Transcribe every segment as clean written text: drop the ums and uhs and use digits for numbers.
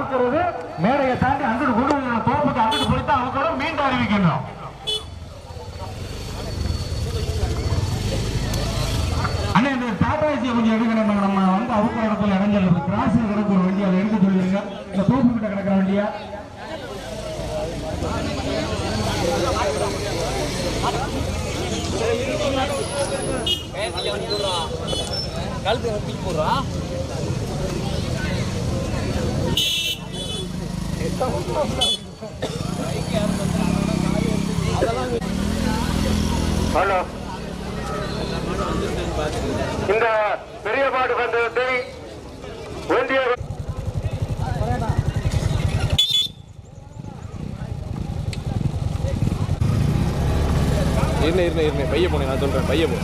அவுக்கிறது மேடையை தாண்டி அங்கிட்டு கொண்டு தோப்புக்கு அங்கிட்டு போயிட்டு அவங்க மீண்டும் அறிவிக்கணும். அண்ணா இந்த டாடாசியை கொஞ்சம் எடுக்கணும். நம்ம வந்து அவுக்கிற இடத்துல இடைஞ்சல் இருக்கு. கிராசில் கிடக்கு ஒரு வண்டி, அதை எடுக்க சொல்லிடுங்க. இந்த தோப்பு கிட்ட கிடக்கிற வண்டியா கழுத்து நப்பி போடுறா. ஹலோ, இந்த பெரிய பாடு பந்தயத்தை வேண்டிய இருந்த பைய போனேன். நான் சொல்றேன் பைய போ.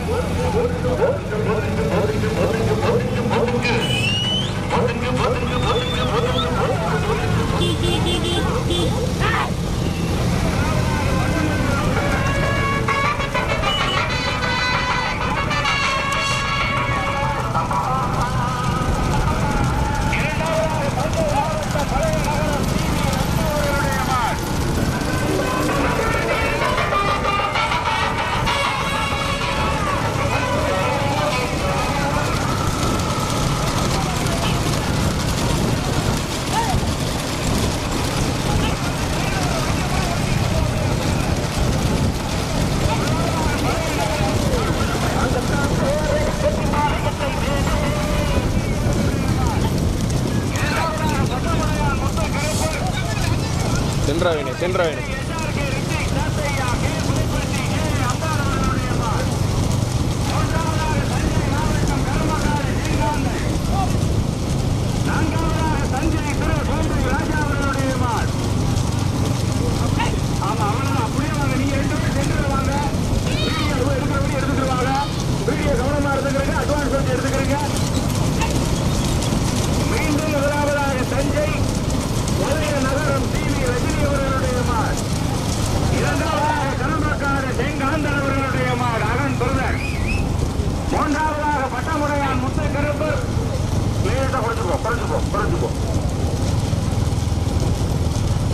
சென்றாவேனே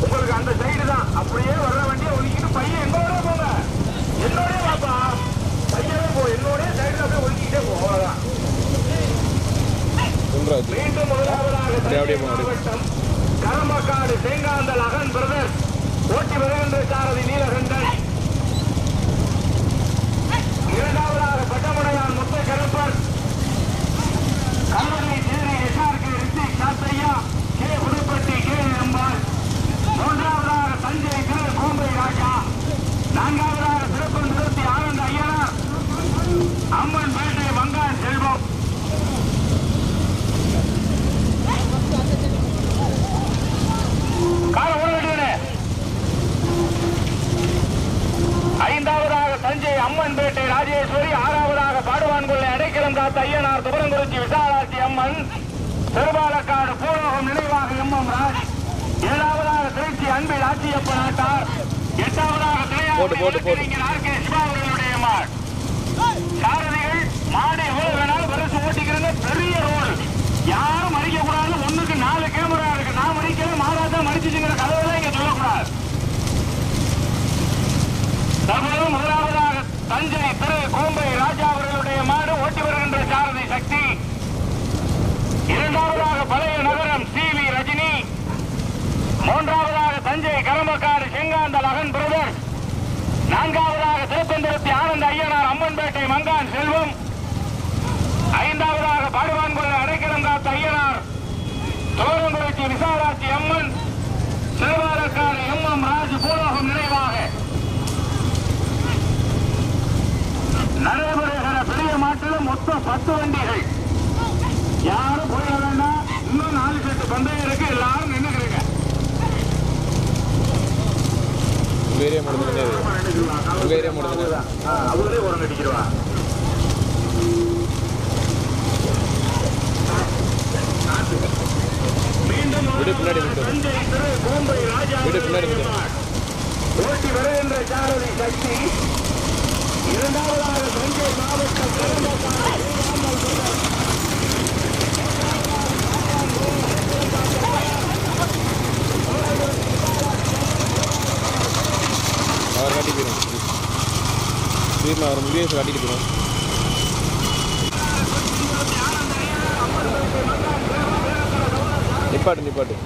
உங்களுக்கு அந்த சைடு தான் அப்படியே வர்ற வண்டியை ஒதுக்கிட்டு பையன் எங்களோட போங்க. என்னோட பாப்பா பையனே போ, என்னோட சைடுல அப்படியே ஒதுக்கிட்டே போ. அவ்வளவுதான். மீண்டும் முதலாவதாக மாவட்டம் கரம்பக்காடு தேங்காந்தல் அகன் பிரதர் ஓட்டி வருகின்ற சாரதி நீலகண்டன். இரண்டாவதாக பட்டமுடையான் முத்தை கருப்பர் கல்லூரி Theri SRK Rithik Sathaiya K Puduppatti K Ambal. மூன்றாவதாக தஞ்சை திரு கோம்பை ராஜா. நான்காவதாக சிறப்பு நிறுத்தி ஆனந்த ஐயனார் அம்மன் பேட்டை மங்கான் செல்வம். ஐந்தாவதாக தஞ்சை அம்மன் பேட்டை ராஜேஸ்வரி. ஆறாவதாக பாடுவான்கொள்ளை அடைக்கலம் காத்த ஐயனார் துபரங்குறிச்சி விசாலாட்சி அம்மன். திருபாலக்காடு பூலோகம் நினைவாக எம்எம் ராஜ். ஏழாவதாக திருச்சி அன்பில் ஆட்சியப்ப நாட்டார். எட்டாவதாக திரையாளர் ஆர்கே சிவா அவர்களுடைய மாட். சாரதிகள் மாடு எவ்வளவு வேணாலும் வருஷ ஓட்டிக்கிறது. பெரிய ரோடு, யாரும் மறிக்க கூடாது. 1க்கு 4 கேமரா இருக்கு. நான் மறிக்கல, மாறாதான் மறிச்சுங்கிற கதவை இங்க சொல்லக்கூடாது. தற்போது முதலாவதாக தஞ்சை திரு கோம்பை ராஜா அவர்களுடைய மாடு ஓட்டி வருகின்ற சாரதி சக்தி. இரண்டாவதாக பழைய நகரம் சி.வி. ரஜினி. மூன்றாவதாக தஞ்சை கரம்பக்காடு செங்காந்தல் அகன் பிரதர். நான்காவதாக திருப்பந்திரத்தி ஆனந்த ஐயனார் அம்மன்பேட்டை மங்கான் செல்வம். ஐந்தாவதாக பாடுவான்கொள்ளை அடைக்கலம் காத்த ஐயனார் துவரங்குறிச்சி விசாலாட்சி அம்மன். திருவாரக்காடு எம்எம் ராஜ் பூலோகம் நினைவாக நடைபெறுகிற பெரிய மாட்டிலும் மொத்தம் 10 வண்டிகள். யாரும் போயிட வேண்டாம். இன்னும் 4 செட்டு பந்தயம் இருக்கு. எல்லாரும் நின்னுக்கிறீங்க. அவங்களே உரம் கட்டிக்கிடுவா. மீண்டும் தஞ்சை திரு கோம்பை ராஜா ஓட்டி வருகின்ற சாரதி சக்தி. இரண்டாவதாக தஞ்சை மாவட்டம் திடீர்னு அவர் முடிவு காட்டிட்டு போயிடும். நிப்பாட்டு நிப்பாட்டு.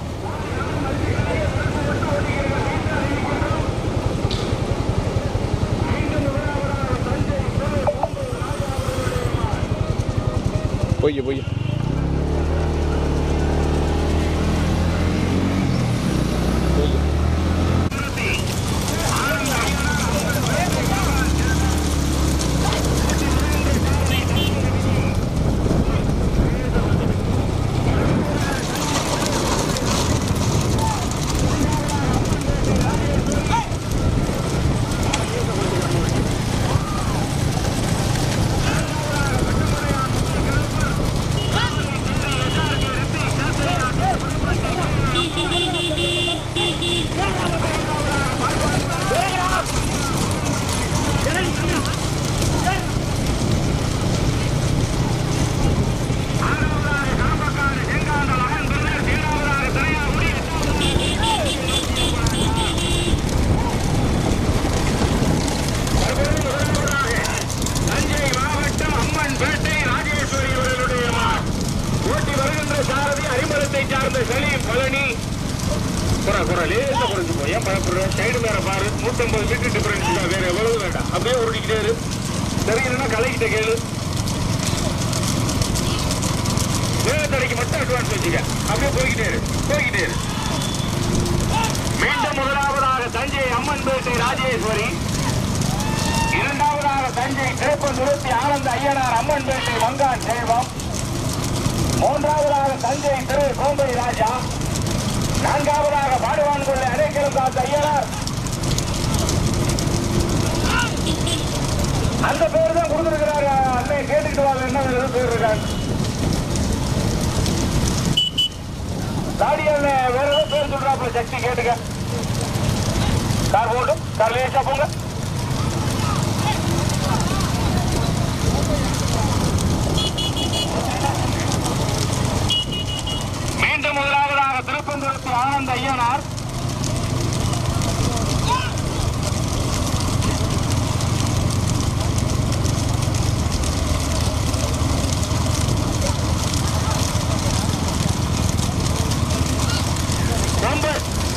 போய் போய் சைடு மேல பாரு. 150 மீட்டர் டிஃபரன்ஸ் தான், வேற எவ்வளவு வேண்டாம். அப்படியே உருட்டிக்கிட்டே இரு. தெரியலன்னா கலைக்கிட்ட கேளு. வேலைத்தடைக்கு மட்டும் அட்வான்ஸ் வச்சுக்க. அப்படியே போய்கிட்டே இரு போய்கிட்டே இரு. மீண்டும் முதலாவதாக தஞ்சை அம்மன்பேட்டை ராஜேஸ்வரி, இரண்டாவதாக தஞ்சை திருப்பந்துருத்தி ஆனந்த ஐயனார் அம்மன்பேட்டை மங்கான் செல்வம், மூன்றாவதாக தஞ்சை திரு கோம்பை ராஜா, நான்காவதாக பாடுவான் கொள்ள அடைக்கலம் காத்த ஐயனார். அந்த பேர் தான் கொடுத்திருக்கிறாரு. அன்னை கேட்டுக்கிட்டு வாங்க, என்ன பேர் இருக்காங்க. தாடியல்ல வேற ஏதோ பேர் சொல்றாப்புல, சக்தி கேட்டுக்க. கார் போட்டு கார் லேசா போங்க. மீண்டும் முதலாவதாக திருப்பந்துருத்தி ஆனந்த ஐயனார்,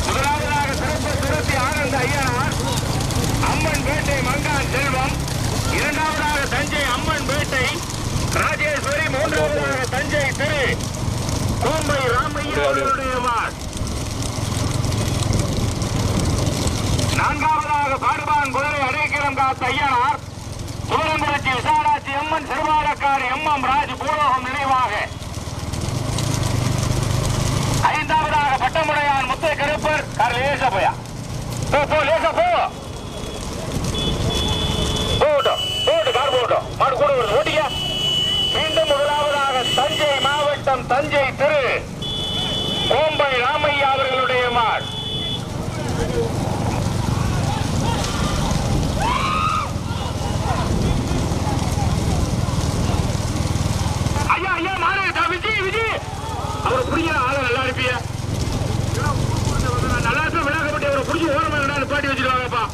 முதலாவதாக திருப்பந்துருத்தி ஆனந்த ஐயனார், அம்மன்பேட்டை மங்கான் செல்வம், இரண்டாவதாக தஞ்சை அம்மன்பேட்டை ராஜேஸ்வரி, மூன்றாவதாக தஞ்சை திரு கோம்பை ராமையா அவர்களுடைய மார், நான்காவதாக பாடுபான் குதிரை அடைக்கலம் காத்த ஐயனார், துவரங்குறிச்சி விசாலாட்சி அம்மன் சிறுவாரக்கார் எம் ராஜ் பூலோகம் நினைவாக, ஐந்தாவதாக பட்டமுடையான் முத்தை கருப்பர் கார் லேச போயா லேச போட்டு கார் போட்டோம் மாடு கூட வருது ஓட்டிக்க. மீண்டும் முதலாவதாக தஞ்சை மாவட்டம் தஞ்சை திரு கோம்பை ராமையா அவர்களுடைய மாடு, ஐயா ஐயா மாடு விஜய் விஜய் அவரை பிடிக்கிற ஆளை நல்லா இருப்பிய, நல்லா இருப்ப விளையாடப்பட்டு அவரை பிடிச்சி ஓரமாக பாட்டி வச்சிருவாங்கப்பா.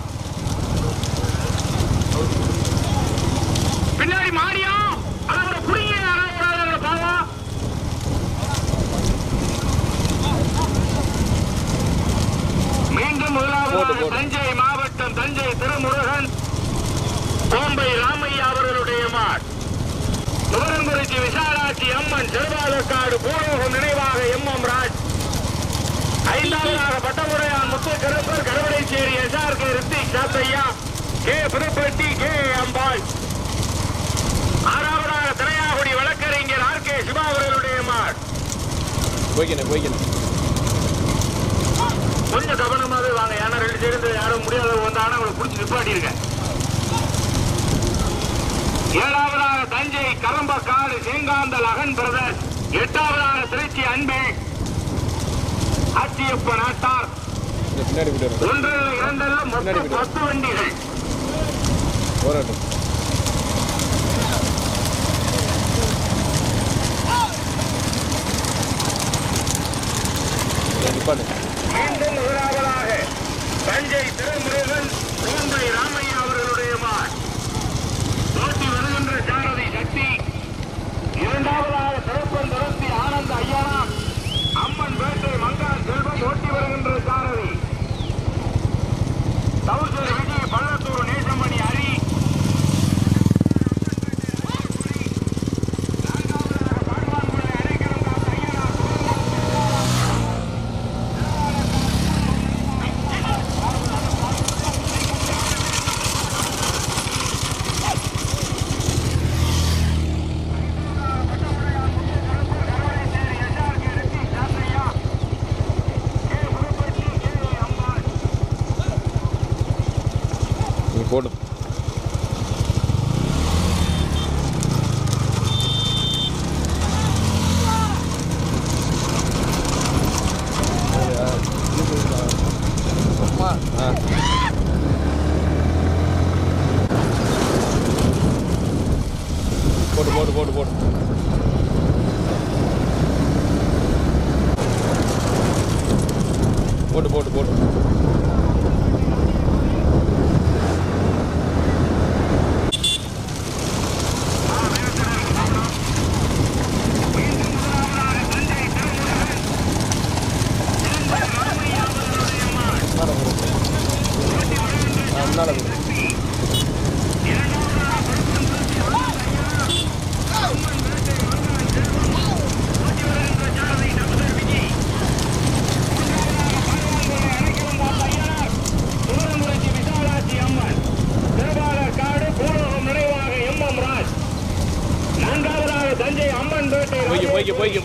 பின்னாடி மாடியா அவரை பிடிங்க பாவம். மீண்டும் முதலாவதாக தஞ்சை மாவட்டம் தஞ்சை திருமுருகன் கோம்பை ராமையா அவர்களுடைய மாடு, துவரங்குறிச்சி விசாலாட்சி அம்மன் சிறுவாலக்காடு பூலோகம் நினைவாக எம் ராஜ், ஐந்தாவதாக Pattamudaiyan Muthu Karuppar Karuvadaicheri SRK Rithik Sathaiya K Puduppatti K Ambal, ஆறாவதாக திரையாகுடி வழக்கறிஞர் RK சிவா அவர்களுடைய மாடு. கொஞ்சம் கவனமாவே வாங்க, ஏன்னா ரெண்டு சேர்ந்து யாரும் முடியாதவங்க வந்தாங்கன்னா அவங்களை பிடிச்சி நிப்பாட்டிருக்க. ஏழாவதாக தஞ்சை கரம்பக்காடு சேங்காந்தல் அகன் பிரதர்ஸ், எட்டாவதாக திருச்சி அன்பில் ஆச்சியப்ப நாட்டார், ஒன்றில் இரண்டில் மொத்தம் 10 வண்டிகள். மீண்டும் முதலாவதாக தஞ்சை திருமுருகன் கோம்பை ராமையா அவர்களுடைய மாடு, போடும். போடு போடு போடு போடு. போடு போடு போடு. போய்க்க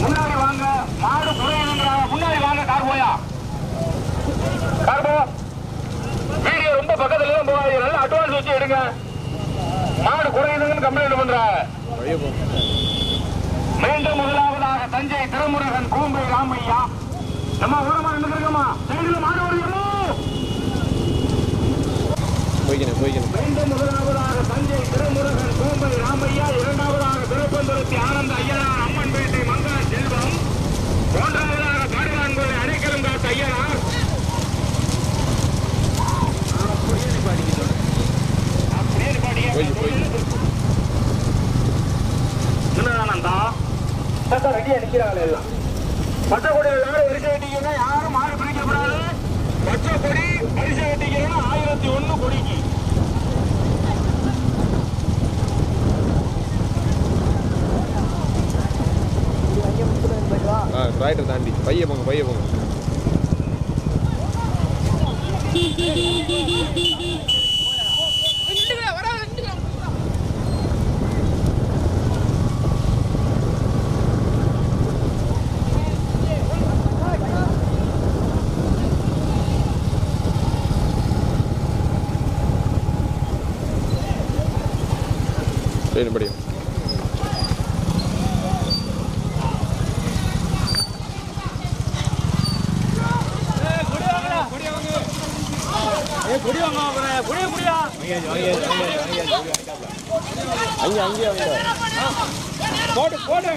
முன்னாடி வாங்க. மாடு குறையுதுங்கிறாங்க. முன்னாடி வாங்க. கார் போயா கார் போ. வீடியோ ரொம்ப பக்கத்துல தான் போகாது. நல்லா அட்வான்ஸ் வச்சு எடுங்க. மாடு குறையுதுங்கன்னு கம்ப்ளைண்ட் பண்றாங்க. மீண்டும் முதலாவதாக தஞ்சை திருமுருகன் கூம்பை ராமையா. நம்ம ஓரமா நின்றுக்கமா சைடுல மாடு வருகிறோம். மீண்டும் முதலாவதாக தஞ்சை திருமுருகன் கூம்பை ராமையா. இரண்டாவதாக திருப்பந்துருத்தி ஆனந்த ஐயனார் அம்மன்பேட்டை மங்கான் செல்வம். மூன்றாவதாக பாடுவான்கோளை அடைக்கலம் காத்த ஐயனார். சின்னதானந்தா ரெடியா நிக்கிறாங்க. எல்லாம் பச்சை கொடியில் எல்லாரும் வரிசை கட்டிக்கணும். யாரும் மாடு பிடிக்கப்படாது. பச்சை கொடி வரிசை கட்டிக்கணும். 1001 கொடிக்கு ரைட்டர் தாண்டி பைய போங்க பைய போங்க. படியும் போடு போடு.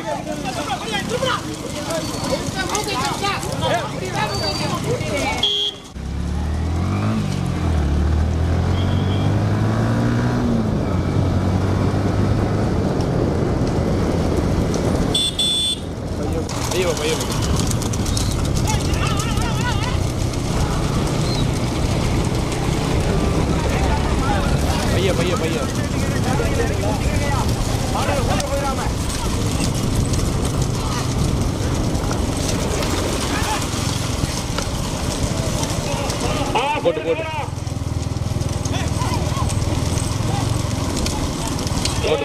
ஐயோ ஐயோ பைய பைய பைய போட்டு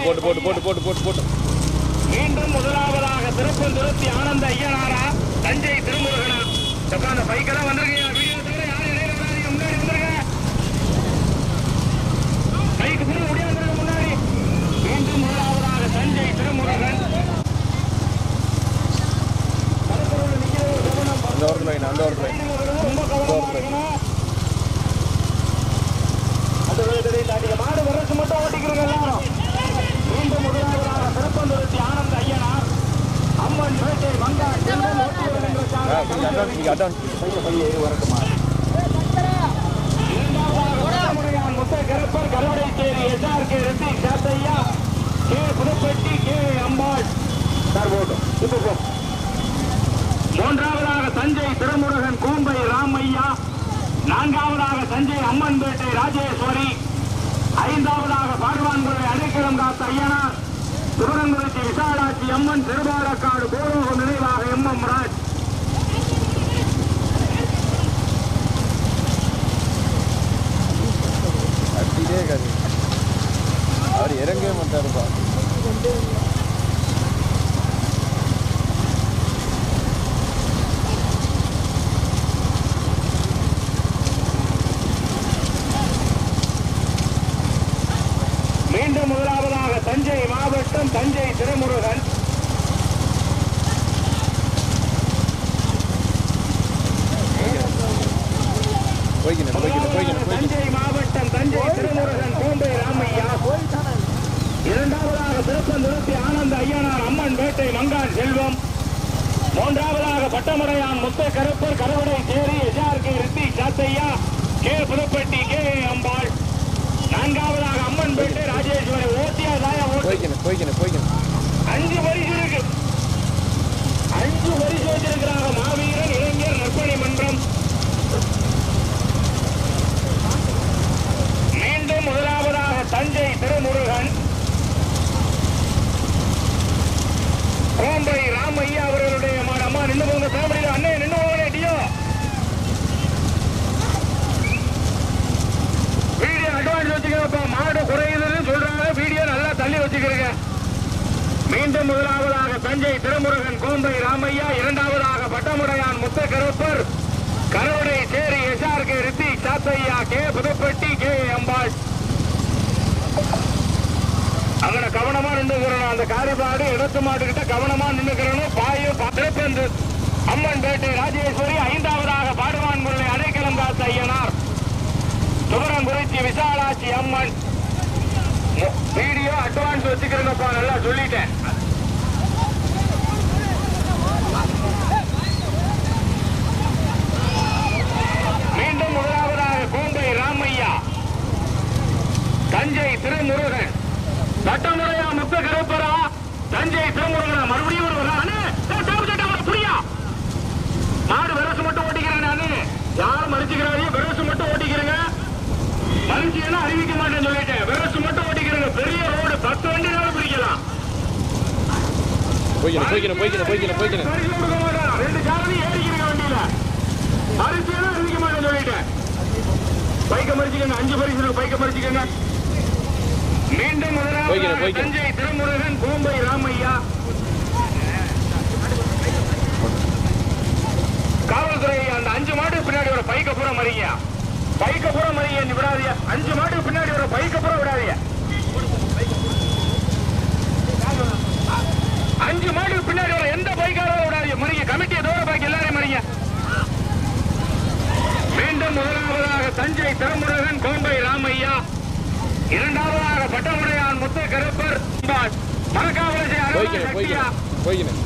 போட்டு போட்டு போட்டு போட்டு போட்டு போட்டு போட்டு. மீண்டும் முதலாவதாக திருப்பந்துருத்தி ஆனந்த ஐயனாரா தஞ்சை திருமுருகனா. அந்த பைக்கெல்லாம் வந்திருக்கீங்க. வீடியோ தவிர யாரும் இடையில வராதீங்க. முன்னாடி வந்துருங்க. பைக்கு புரிய முடியாது. முன்னாடி மீண்டும் முதலாவதாக தஞ்சை திருமுருகன். அந்த ஒரு லைன் அந்த ஒரு லைன் ரொம்ப கவனமா இருக்கணும். அந்த வேலையை மாடு வரச்சு மட்டும் ஓட்டிக்கிறோங்க எல்லாரும். மீண்டும் முதலாவதாக திருப்பந்துருத்தி ஆனந்த ஐயனார் அம்மன் பேட்டை மங்கான் செல்வம் ஓட்டி வரட்டுமா. இரண்டாவதாக Mutha Karuppar Karuvadaicheri SRK Reddy Sathaiya K Puduppatti K Ambal sir போட்டும். இப்போ மூன்றாவதாக தஞ்சை திருமுருகன் கூம்பை ராமையா. நான்காவதாக தஞ்சை அம்மன்பேட்டை ராஜேஸ்வரி. ஐந்தாவதாக பாடுவான்குளை அடைக்கலம் காத்த ஐயனார். திருவரங்குறிச்சி விசாலாட்சி அம்மன். திருவாரக்காடு கோரோகம் நினைவாக MM ராஜ். அவர் இறங்கவே மாட்டாருப்பா. மீண்டும் முதலாவதாக தஞ்சை மாவட்டம் தஞ்சை திருமுருகன் தஞ்சை மாவட்டம் தஞ்சை திருமுருகன் கோம்பை ராமையா. இரண்டாவதாக திருப்பந்துருத்தி ஆனந்த ஐயனார் அம்மன் பேட்டை மங்கான் செல்வம். மூன்றாவதாக பட்டமடையான் முத்த Karuppar Karuvadaicheri SRK Rithi Sathaiya K Puduppatti K Ambal. நான்காவதாக அம்மன் பேட்டை ராஜேஸ்வரி ஓட்டியா தாயா ஓட்டு. 5 பரிசு இருக்கு. 5 பரிசு வச்சிருக்கிறாங்க. மாவீரன் இளைஞர் நற்பணி மன்றம். மீண்டும் முதலாவதாக தஞ்சை திருமுருகன் கோம்பை ராமையா அவர்களுடைய அம்மா நின்று போங்க. ஃபேமிலியில் அண்ணே நின்று போங்க. டியோ வீடியோ அட்வான்ஸ் வச்சுக்கிறப்ப மாடு குறையுதுன்னு சொல்றாங்க. வீடியோ நல்லா தள்ளி வச்சுக்கிறீங்க. மீண்டும் முதலாவதாக தஞ்சை திருமுருகன் கோம்பை ராமையா. இரண்டாவதாக பட்டமுடையான் முத்த Karuppar Karuvadaicheri SRK Rithi Sathaiya K Puduppatti K Ambal. அங்கே கவனமா நின்றுக்கிறோம். அந்த காரிபாடு இடத்து மாடு கிட்ட கவனமா நின்றுக்கிறோம். பாயும் திருப்பந்து அம்மன் பேட்டை ராஜேஸ்வரி. ஐந்தாவதாக பாடுவான் முல்லை அடைக்கலம் காத்த ஐயனார் துவரங்குறிச்சி விசாலாட்சி அம்மன். வீடியோ அட்வான்ஸ் வச்சுக்கிறேங்கப்பா. நல்லா சொல்லிட்டேன். மீண்டும் முதலாவதாக கோம்பை ராமையா தஞ்சை திருமுருகன் பட்டமுறையா முத்த கருப்பரா தஞ்சை திருமுருகனா. மறுபடியும் புரியா மாடு வெரசு மட்டும் ஓட்டிக்கிறேன். நானு யாரும் மறிச்சுக்கிறாரு. வெரசு மட்டும் ஓட்டிக்கிறேங்க. மறிச்சீங்கன்னா அறிவிக்க மாட்டேன்னு சொல்லிட்டேன். வெரசு மட்டும் ஓட்டிக்கிறேங்க. பெரிய ரோடு 10 வண்டினாலும் பிரிக்கலாம். 2 சாரதி ஏறிக்கிறீங்க வண்டியில. மறிச்சீங்கன்னா அறிவிக்க மாட்டேன்னு சொல்லிட்டேன். பைக்க மறிச்சுக்கங்க. 5 பரிசு பைக்க மறிச்சுக்கங்க. மீண்டும் முதலாவது தஞ்சை திருமுருகன் கோம்பை ராமையா. காவல்துறை அந்த 5 மாடு பின்னாடி ஒரு பைக்க புறம் மறிங்க. பைக்க புறம் மறிங்க. விடாதீங்க. 5 மாடு பின்னாடி ஒரு பைக்க புறம் விடாதீங்க. 5 மாடு பின்னாடி ஒரு எந்த பைக்காரும் விடாதீங்க. மறிங்க. கமிட்டியை தோற பாக்கி எல்லாரையும் மறிங்க. மீண்டும் முதலாவதாக தஞ்சை திருமுருகன் கோம்பை ராமையா. இரண்டாவதாக பட்டமுடையான் முத்த கருப்பர் மரக்காவலசி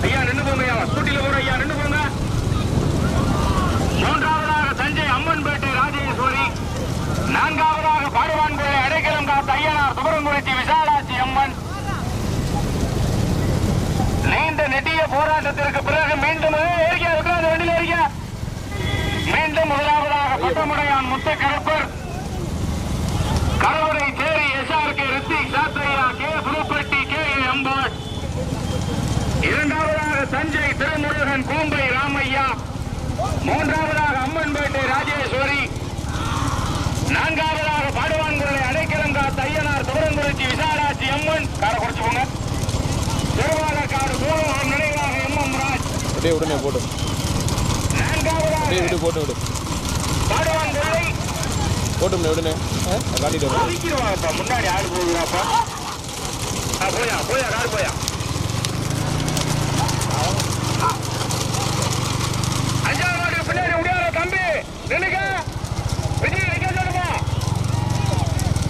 ஐயா நின்று போங்க. ஸ்கூட்டில போற ஐயா நின்று போங்க. மூன்றாவதாக தஞ்சை அம்மன் பேட்டை ராஜேஸ்வரி. நான்காவதாக பாடுவான் கோயில் அடைக்கலம் காத்த ஐயனார் துவரங்குறிச்சி விசாலாட்சி அம்மன். நீண்ட நெட்டிய போராட்டத்திற்கு பிறகு மீண்டும் வண்டியில் ஏறிக்க. மீண்டும் முதலாவதாக பட்டமுடையான் முத்த Karuppar Karuvadaicheri SRK Rithi Sathaiya K Puduppatti K Ambal. இரண்டாவதாக தஞ்சை திருமுருகன் கோம்பை ராமையா. மூன்றாவதாக அம்மன்பேட்டை ராஜேஸ்வரி. நான்காவதாக பாடுவான்குள்ளை அடைக்கலம் காத்த ஐயனார் துவரங்குறிச்சி விசாலாட்சி அம்மன். காரை குறைச்சு போங்க. திருவாலக்காடு பூலோகம் நினைவாக எம் ராஜ். உடனே போட்டு நான்காவதாக போட்டு பாடுவான்குள்ளை போட்டோம்னே உடனே காட்டிடுவாங்கப்பா. முன்னாடி ஆடு போகுதாப்பா. போயா போயா கார் போயா. அஞ்சாவது மாடு பின்னாடி முடியாத தம்பி நினைக்க. விஜய் நிக்க சொல்லுமா.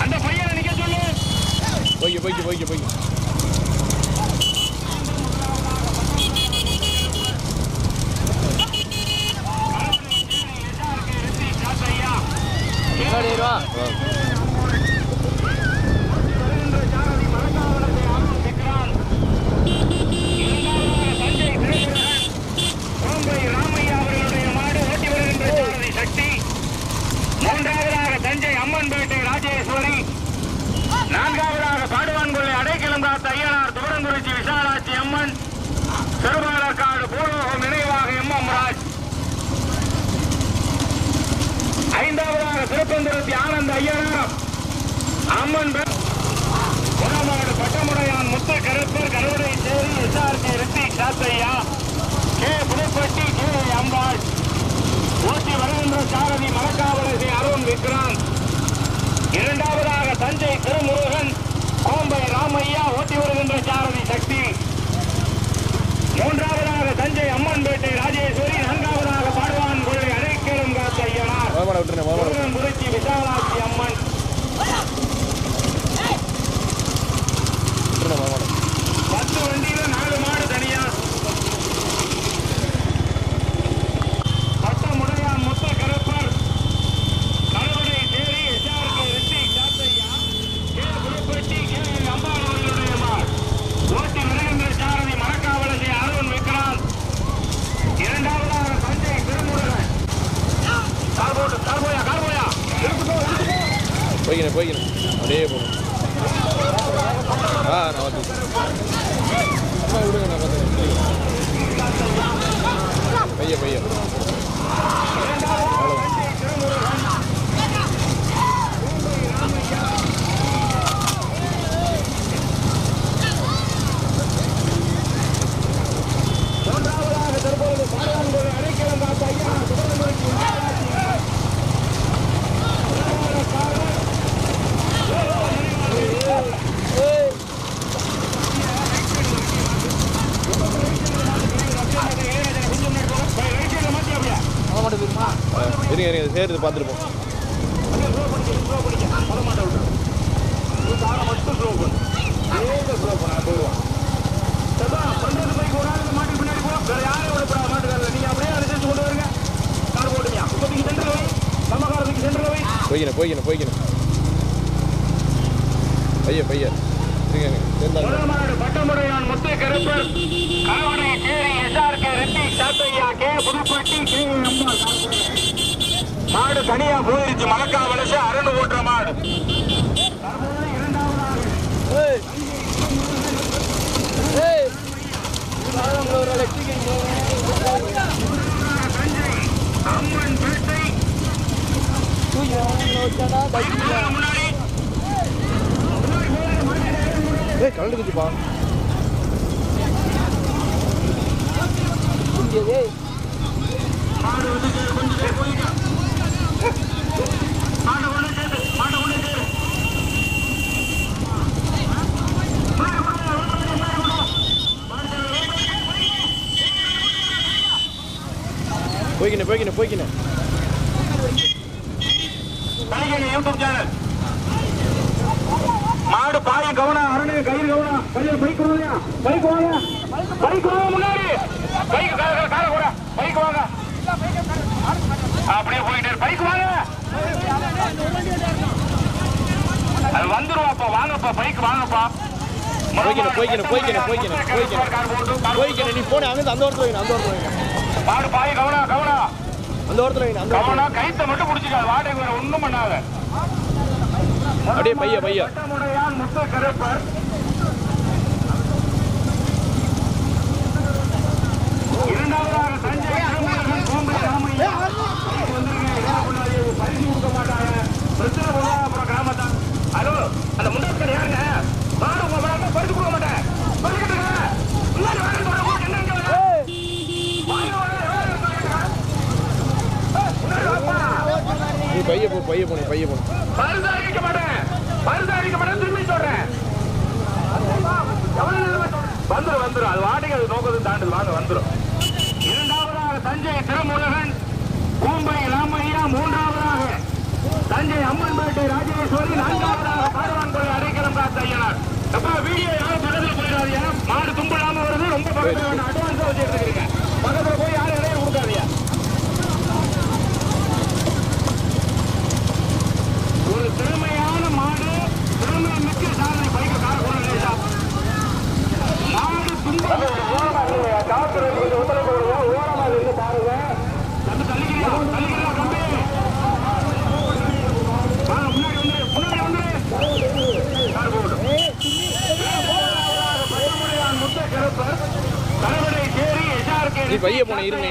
அந்த பையனை நிக்க சொல்லு. போய்க்கு மூன்றாவதாக தஞ்சை அம்மன்பேட்டை ராஜேஸ்வரி. நான்காவதாக பாடுவான்கொள்ளை அடைக்கலம் காத்த ஐயனார் துவரங்குறிச்சி விசாலாட்சி அம்மன். திருவாலக்காடு பூலோகம் நினைவாக எம் ராஜ். ஐந்தாவதாக திருப்பந்துருத்தி ஆனந்த ஐயனார் அம்மன். குணமாடு பட்டமுடையான் முத்த Karuppar Karuvadaicheri SRK Rithi Sathaiya K Puduppatti K Ambal. ஊட்டி வருகின்ற சாரதி மரக்காவலசி அருண் விக்ராந்த். இரண்டாவதாக தஞ்சை திருமுருகன் கோம்பை தஞ்சை அம்மன்பேட்டை ராஜேஸ்வரி, நான்காவதாக பாடுவான் கொள்ளை அடைக்கலம் காத்த ஐயனார், குறிச்சி விசாலாட்சி அம்மன். 10 வண்டியில 4 மாடு தனியா. Pattamudaiyan Mutha Karuppar, Karuvadaicheri SRK Rithik Sathaiya, K Puduppatti K Ambal அவர்களுடைய மாடு. ஓட்டி விரைகின்ற சாரதி மரக்காவலசி அருண் விக்ராந்த். இரண்டாவதாக தஞ்சை திருமுருகன். கார்போயா போய்க்கிறேன் அப்படியே போகணும். நான் வந்து விடுங்க, நான் பார்த்துக்கிறேன். பையன் மூன்றாவதாக தற்பொழுது பாடுவான்கோளை அடைக்கலம் காத்த ஐயா இருங்க சேர்த்து பார்த்துருப்போம். போய்க்கணும் பையன் Pattamudaiyan Muthu Karuppar, Karuvadaicheri SRK Rithik Sathaiya, K Puduppatti K Ambal. மாடு தனியா போயிருச்சு. மலக்காவலசு அரணு ஓட்டுற மாடு. அம்மன் பேட்டை முன்னாடி கலந்துக்குச்சுப்பா. மாடு வந்து கொஞ்சம் போயிட்டா. மாடு ஒண்ணு கேட்டு போய்க்கினேன் யூடியூப் சேனல். மாடு பாய கவனம், அரணு கயிறு கவனம். கொஞ்சம் பைக் வாங்க முன்னாடி. பைக் கார கூட பைக் வாங்க. அப்படியே போயிட்டு பைக் வாங்க. அது வந்துருவாப்பா. வாங்கப்பா பைக் வாங்கப்பா. போய்க்கணும். நீ போன அங்கே அந்த ஓரத்தில் வைக்கணும். மாடு பாய கவனம் அந்த ஓரத்தில் வைக்கணும். கவனம். கைத்தை மட்டும் பிடிச்சிக்காது. வாடகை வேற ஒண்ணும் பண்ணாத. அப்படியே பையன் பட்டமுடையான் முத்து கருப்பர், இரண்டாவதாக தஞ்சை திருமுருகன், கோம்பை ராமையா. பரிசு கொடுக்க மாட்டாங்க. பிரச்சனை பொருளாதார கிராமத்தான். ஹலோ, அந்த முன்னாடி யாருங்க? மாடு உங்க பரிசு கொடுக்க மாட்டேன். நீ பைய போன பரிசு அளிக்க மாட்டேன். திரும்பி சொல்றேன். வந்துடும். அது வாடகை அது நோக்கத்தை தாண்டுது. வாங்க வந்துடும். இரண்டாவதாக தஞ்சை திருமுருகன், கோம்பை ராமையா. மூன்றாவதாக தஞ்சை அம்மன்பேட்டை ராஜேஸ்வரி. நான்காவதாக பாடுவான் கொள்ளை அடைக்கலம் காத்த ஐயனார். வீடியோ யாரும் பக்கத்தில் போயிடாதீங்க. மாடு தும்பிடாம வருது. ரொம்ப பக்கத்தில் வேண்டாம். அட்வான்ஸா வச்சு எடுத்துக்கிறீங்க. பக்கத்தில் போய் யாரும் இடையே கொடுக்காதீங்க. ஒரு திறமையான மாடு, திறமை மிக்க சாதனை. பைக்க கார கொள்ள மாடு துன்ப காப்பிரை கொஞ்சம் உத்தரவு போடுங்க. ஓரமா இருந்து பாருங்க. தள்ளிக்கிறீங்க தம்பி. முன்னாடி முத்த கருப்பர், கருவடை தேரி எஸ்ஆர்கே நீ பைய போன இருங்க.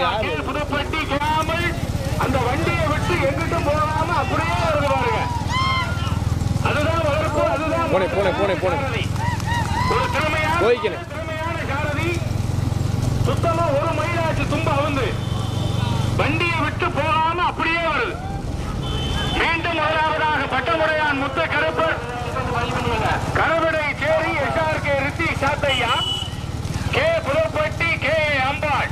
புதுப்பட்டி கிராமல் அந்த வண்டியை விட்டு எங்கிட்டும் போகாம அப்படியே இருந்து பாருங்க. அதுதான் வளர்ப்பு. அதுதான் போனே ஒரு திறமையான சாரதி. சுத்தமா ஒரு மைலாச்சு தும்ப வந்து வண்டியை விட்டு போகாம அப்படியே வருது. மீண்டும் முதலாவதாக பட்டமுடையான் முத்த Karuppar, Karuvadaicheri SRK Rithik Sathaiya, K Puduppatti K Ambal.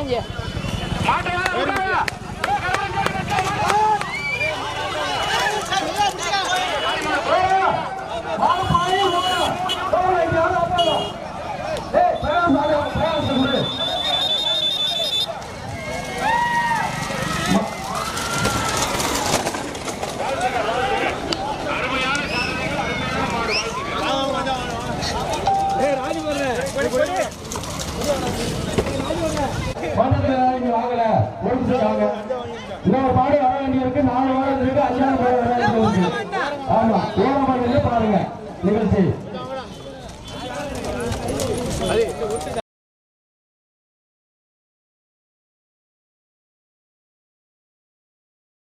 வாங்க வாங்கல ஒரு இன்னொரு பாடு வர வேண்டியிருக்கு 4 வாரம் இருக்கு 5 வாரம் ஆமா ஓரமாக பாருங்க நிகழ்ச்சி